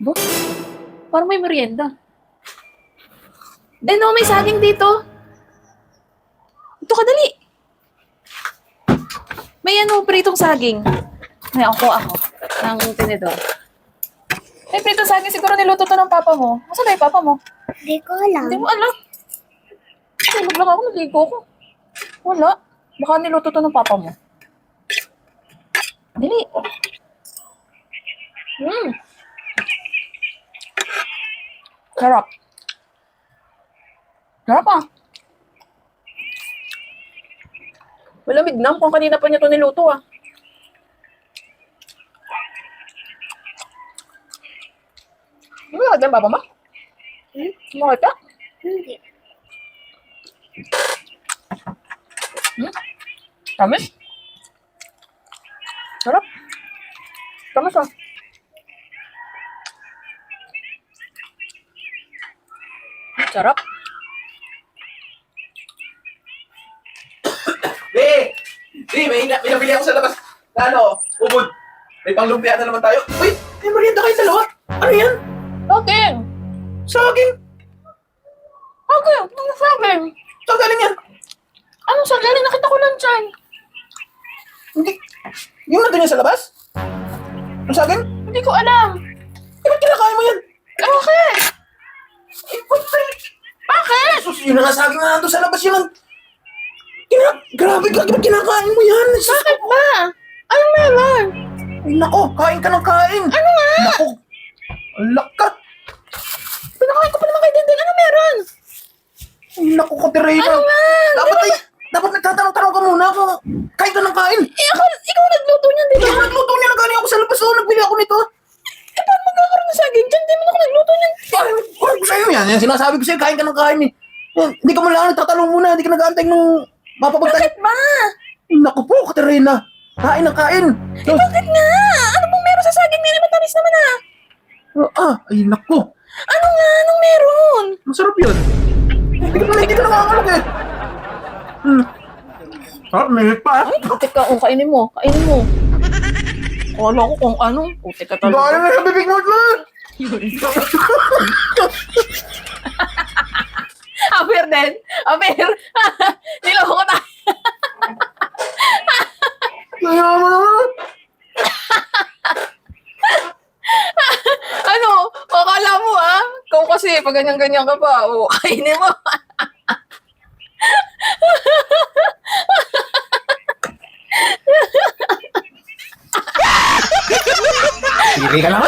Bo, parang may merienda. No, may saging dito. Ito, kadali. May pritong saging. May ako ng tinidor. May pritong saging, siguro niluto to ng papa mo. Asan na yung papa mo? Hindi ko alam. Hindi mo alam. Tulog lang ako, naligo ko. Wala. Baka niluto to ng papa mo. Dali. Sarap. Sarap ah. Malamig na kung kanina pa niya to niluto ah. Bakit ang baba mo? Bakit ka? Hindi. Tamis? Sarap. Tamis ah. Sarap. May nabili ako sa labas. Ubod. May panglumpia na naman tayo. Uy, may merienda kayo dalawa. Ano yan? Saging. Saging. Saging. Ano saging? Saan galing yan? Anong saging? Nakita ko lang dyan. Hindi. Yung nandun yan sa labas? Ang saging? Hindi ko alam. Ba't kinakain mo yan? Bakit? Bakit? Jesus, yun na nga saging na nandun sa labas yun. Grabe ka, ba't kinakain mo yan? Bakit ba? Anong meron? Ay, nako, kain ka ng kain. Ano nga? Nako, alak ka. Pinakain ko pa naman kay Dindin. Ano meron? Ay, nako, Katerina. Ano nga? Dapat nagtatanong-tanong ka muna ako. Kain ka ng kain. Ikaw nagluto niyan, di ba? Hindi ako nagluto niya, nagaling ako sa labas. Nagbili ako nito. Paano magkakaroon ng saging dyan? Di mo ako nagluto niyan. Ay, ko sa'yo yan. Yan, sinasabi ko sa'yo, kain ka ng kain eh. Yan, hindi ka mo lang nagtatanong muna. Hindi ka nag-aantay nung mapapagtayo. Bakit ba? Naku po, Katerina. Kain ng kain. Bakit nga? Ano bang meron sa saging nila? Matamis naman ah. Ay, naku. Ano nga? Anong meron? Masarap yun. Hindi ka nakakalog eh. May pa. Ay, putik ka. Kainin mo. Kainin mo. Wala ko kung ano. Putik ka Gaya talaga. na sa bibig mo ito. Aper din. Aper. Niloko ko tayo. Kaya mo naman. Ano? Akala mo ah. Ikaw kasi, pag ganyan-ganyan ka pa. Kainin mo. Sige ka lang.